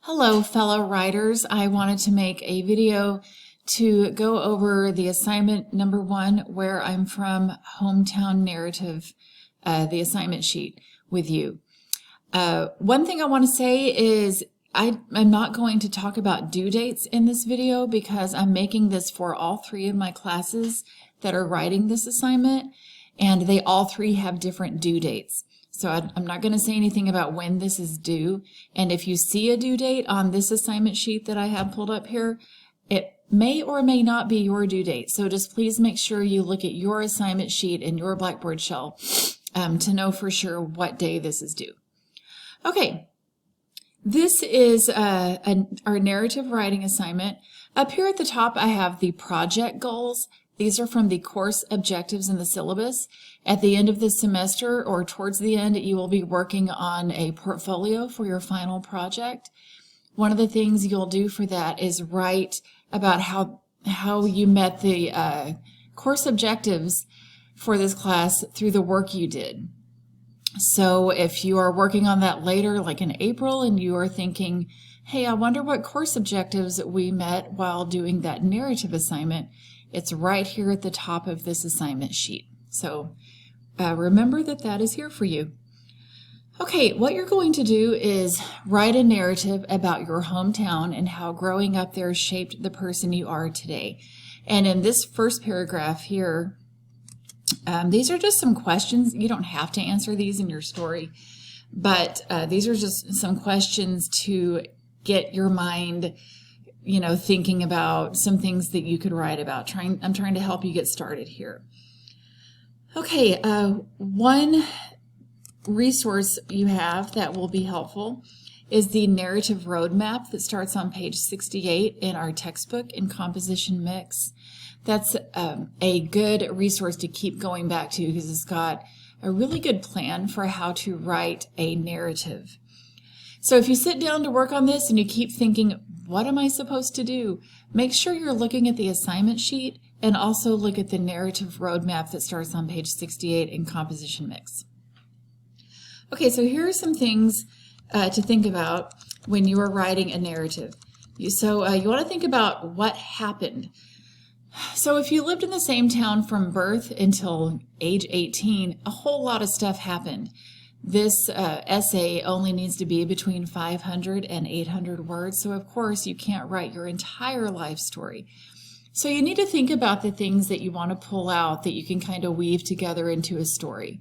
Hello, fellow writers. I wanted to make a video to go over the assignment number 1, Where I'm From, Hometown Narrative, the assignment sheet with you. One thing I want to say is I'm not going to talk about due dates in this video because I'm making this for all 3 of my classes that are writing this assignment, and they all 3 have different due dates. So I'm not going to say anything about when this is due. And if you see a due date on this assignment sheet that I have pulled up here, it may or may not be your due date. So just please make sure you look at your assignment sheet in your Blackboard shell to know for sure what day this is due. Okay, this is our narrative writing assignment. Up here at the top, I have the project goals. These are from the course objectives in the syllabus. At the end of the semester or towards the end, you will be working on a portfolio for your final project. One of the things you'll do for that is write about how you met the course objectives for this class through the work you did. So if you are working on that later, like in April, and you are thinking, hey, I wonder what course objectives we met while doing that narrative assignment, it's right here at the top of this assignment sheet. So remember that is here for you. Okay, what you're going to do is write a narrative about your hometown and how growing up there shaped the person you are today. And in this first paragraph here, these are just some questions. You don't have to answer these in your story, but these are just some questions to get your mind thinking about some things that you could write about. I'm trying to help you get started here. Okay, one resource you have that will be helpful is the narrative roadmap that starts on page 68 in our textbook in Composition Mix. That's a good resource to keep going back to because it's got a really good plan for how to write a narrative. So if you sit down to work on this and you keep thinking, what am I supposed to do? Make sure you're looking at the assignment sheet and also look at the narrative roadmap that starts on page 68 in Composition Mix. Okay, so here are some things to think about when you are writing a narrative. You want to think about what happened. So if you lived in the same town from birth until age 18, a whole lot of stuff happened. This essay only needs to be between 500 and 800 words, so of course you can't write your entire life story. So you need to think about the things that you want to pull out that you can kind of weave together into a story.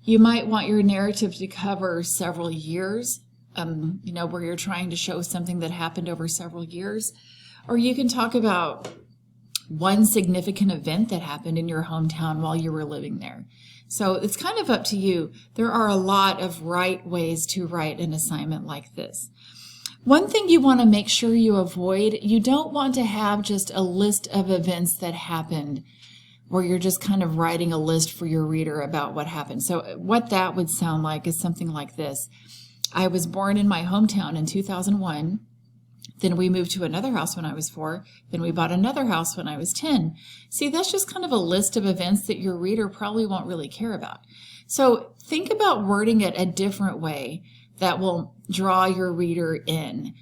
You might want your narrative to cover several years, where you're trying to show something that happened over several years, or you can talk about one significant event that happened in your hometown while you were living there. So it's kind of up to you. There are a lot of right ways to write an assignment like this. One thing you want to make sure you avoid, you don't want to have just a list of events that happened where you're just kind of writing a list for your reader about what happened. So what that would sound like is something like this. I was born in my hometown in 2001. Then we moved to another house when I was 4. Then we bought another house when I was 10. See, that's just kind of a list of events that your reader probably won't really care about. So think about wording it a different way that will draw your reader in.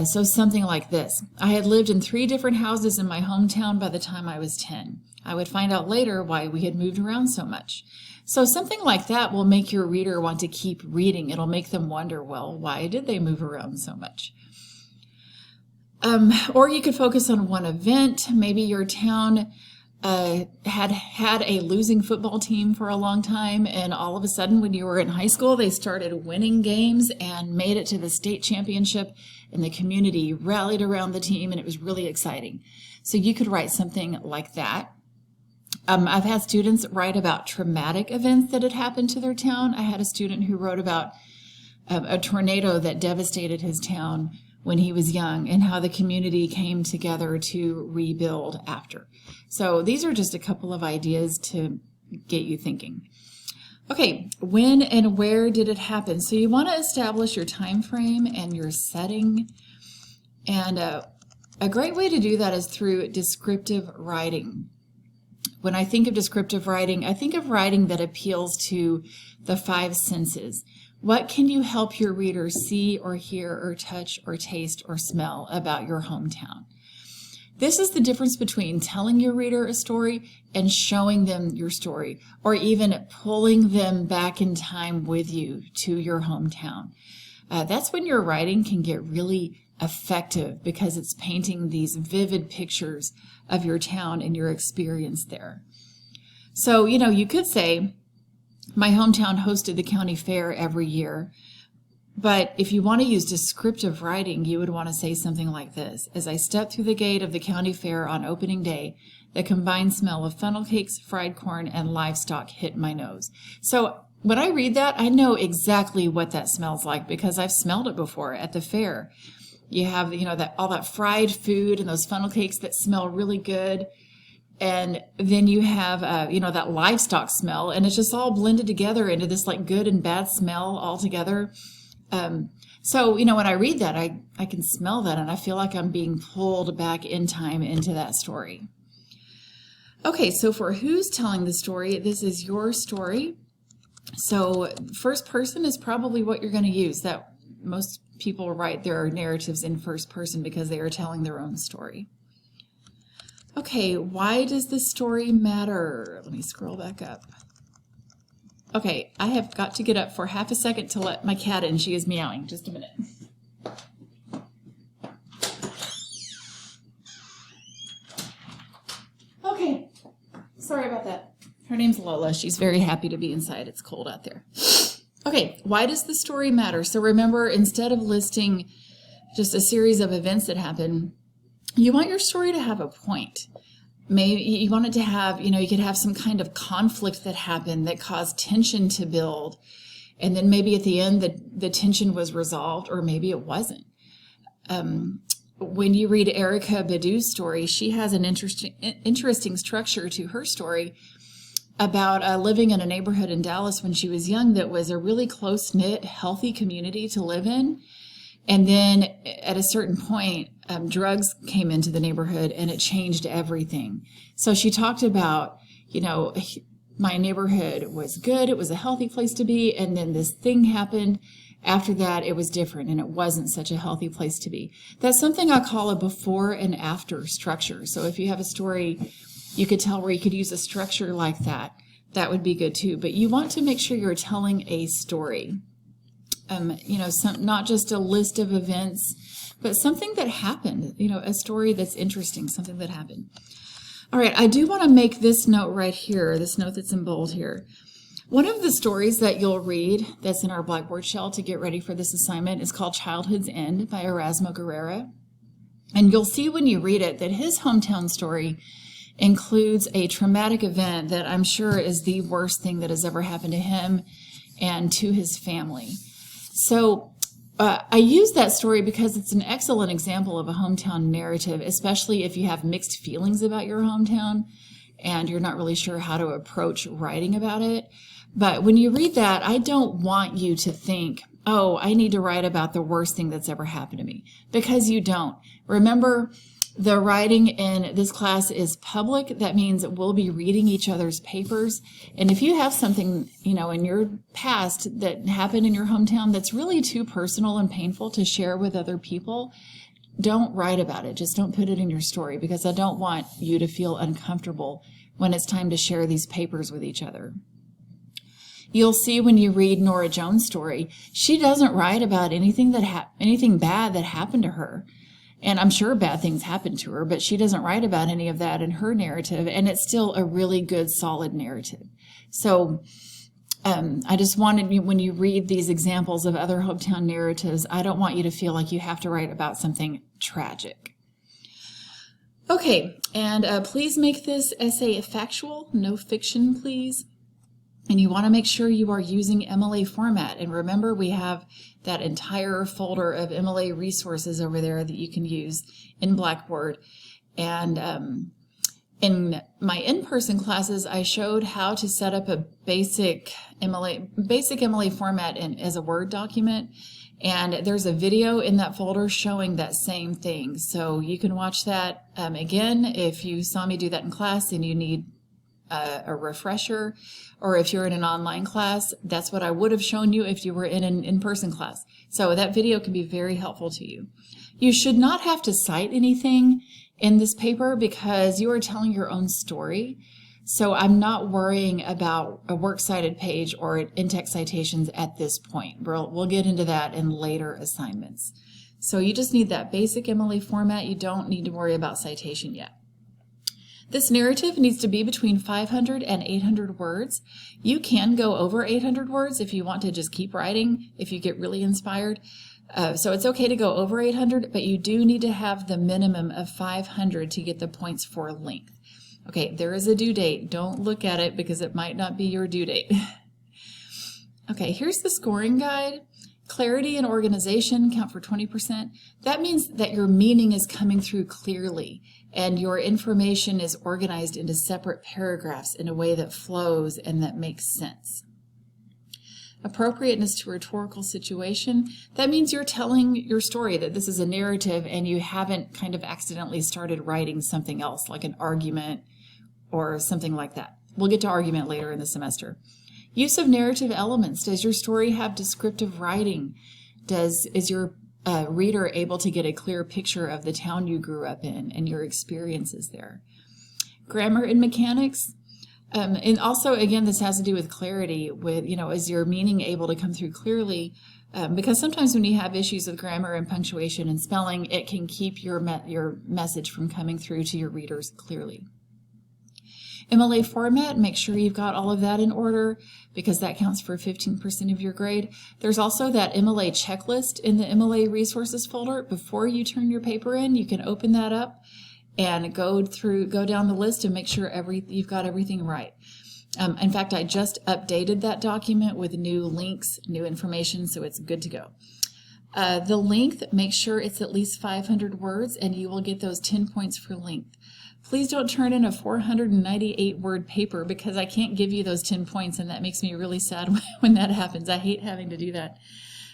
So something like this. I had lived in 3 different houses in my hometown by the time I was 10. I would find out later why we had moved around so much. So something like that will make your reader want to keep reading. It'll make them wonder, well, why did they move around so much? Or you could focus on one event. Maybe your town had a losing football team for a long time, and all of a sudden when you were in high school, they started winning games and made it to the state championship, and the community rallied around the team, and it was really exciting. So you could write something like that. I've had students write about traumatic events that had happened to their town. I had a student who wrote about a tornado that devastated his town when he was young and how the community came together to rebuild after. So these are just a couple of ideas to get you thinking. Okay, when and where did it happen? So you want to establish your time frame and your setting. And a great way to do that is through descriptive writing. When I think of descriptive writing, I think of writing that appeals to the 5 senses. What can you help your readers see or hear or touch or taste or smell about your hometown? This is the difference between telling your reader a story and showing them your story, or even pulling them back in time with you to your hometown. That's when your writing can get really effective, because it's painting these vivid pictures of your town and your experience there. So, you could say, my hometown hosted the county fair every year. But if you want to use descriptive writing, you would want to say something like this. As I stepped through the gate of the county fair on opening day, the combined smell of funnel cakes, fried corn, and livestock hit my nose. So when I read that, I know exactly what that smells like, because I've smelled it before at the fair. You have, all that fried food and those funnel cakes that smell really good. And then you have, that livestock smell, and it's just all blended together into this like good and bad smell all together. So, when I read that, I can smell that, and I feel like I'm being pulled back in time into that story. Okay, so for who's telling the story, this is your story. So first person is probably what you're going to use. That most people write their narratives in first person because they are telling their own story. Okay, why does this story matter? Let me scroll back up. Okay, I have got to get up for half a second to let my cat in. She is meowing. Just a minute. Okay, sorry about that. Her name's Lola. She's very happy to be inside. It's cold out there. Okay, why does the story matter? So remember, instead of listing just a series of events that happen, you want your story to have a point. Maybe you want it to have, you could have some kind of conflict that happened that caused tension to build. And then maybe at the end, the tension was resolved, or maybe it wasn't. When you read Erykah Badu's story, she has an interesting structure to her story about living in a neighborhood in Dallas when she was young that was a really close-knit, healthy community to live in. And then at a certain point, drugs came into the neighborhood, and it changed everything. So she talked about, my neighborhood was good. It was a healthy place to be. And then this thing happened. After that, it was different, and it wasn't such a healthy place to be. That's something I call a before and after structure. So if you have a story you could tell where you could use a structure like that, that would be good too. But you want to make sure you're telling a story. Not just a list of events, but something that happened, a story that's interesting, something that happened. All right, I do want to make this note right here, this note that's in bold here. One of the stories that you'll read that's in our Blackboard shell to get ready for this assignment is called Childhood's End by Erasmo Guerrera. And you'll see when you read it that his hometown story includes a traumatic event that I'm sure is the worst thing that has ever happened to him and to his family. So I use that story because it's an excellent example of a hometown narrative, especially if you have mixed feelings about your hometown and you're not really sure how to approach writing about it. But when you read that, I don't want you to think, oh, I need to write about the worst thing that's ever happened to me, because you don't. Remember, the writing in this class is public. That means we'll be reading each other's papers. And if you have something, in your past that happened in your hometown that's really too personal and painful to share with other people, don't write about it. Just don't put it in your story, because I don't want you to feel uncomfortable when it's time to share these papers with each other. You'll see when you read Norah Jones' story, she doesn't write about anything bad that happened to her. And I'm sure bad things happened to her, but she doesn't write about any of that in her narrative, and it's still a really good, solid narrative. So I just wanted you, when you read these examples of other hometown narratives, I don't want you to feel like you have to write about something tragic. Okay, and please make this essay factual, no fiction, please. And you want to make sure you are using MLA format. And remember, we have that entire folder of MLA resources over there that you can use in Blackboard. And in my in-person classes, I showed how to set up a basic MLA format as a Word document. And there's a video in that folder showing that same thing. So you can watch that again if you saw me do that in class and you need a refresher, or if you're in an online class, that's what I would have shown you if you were in an in-person class. So that video can be very helpful to you. You should not have to cite anything in this paper because you are telling your own story. So I'm not worrying about a works cited page or in-text citations at this point. We'll get into that in later assignments. So you just need that basic MLA format. You don't need to worry about citation yet. This narrative needs to be between 500 and 800 words. You can go over 800 words if you want to just keep writing, if you get really inspired. So it's okay to go over 800, but you do need to have the minimum of 500 to get the points for length. Okay, there is a due date. Don't look at it because it might not be your due date. Okay, here's the scoring guide. Clarity and organization count for 20%. That means that your meaning is coming through clearly and your information is organized into separate paragraphs in a way that flows and that makes sense. Appropriateness to rhetorical situation. That means you're telling your story, that this is a narrative and you haven't kind of accidentally started writing something else like an argument or something like that. We'll get to argument later in the semester. Use of narrative elements. Does your story have descriptive writing? Is your reader able to get a clear picture of the town you grew up in and your experiences there? Grammar and mechanics. And also, again, this has to do with clarity. With, is your meaning able to come through clearly? Because sometimes when you have issues with grammar and punctuation and spelling, it can keep your message from coming through to your readers clearly. MLA format, make sure you've got all of that in order because that counts for 15% of your grade. There's also that MLA checklist in the MLA resources folder. Before you turn your paper in, you can open that up and go down the list and make sure you've got everything right. In fact, I just updated that document with new links, new information, so it's good to go. The length, make sure it's at least 500 words and you will get those 10 points for length. Please don't turn in a 498-word paper because I can't give you those 10 points, and that makes me really sad when that happens. I hate having to do that.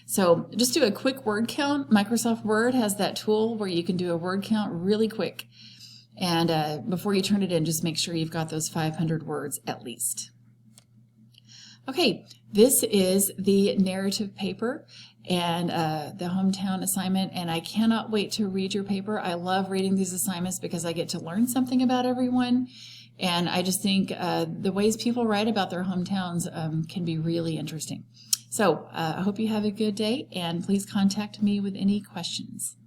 So just do a quick word count. Microsoft Word has that tool where you can do a word count really quick. And before you turn it in, just make sure you've got those 500 words at least. Okay, this is the narrative paper and the hometown assignment, and I cannot wait to read your paper. I love reading these assignments because I get to learn something about everyone, and I just think the ways people write about their hometowns can be really interesting. So I hope you have a good day, and please contact me with any questions.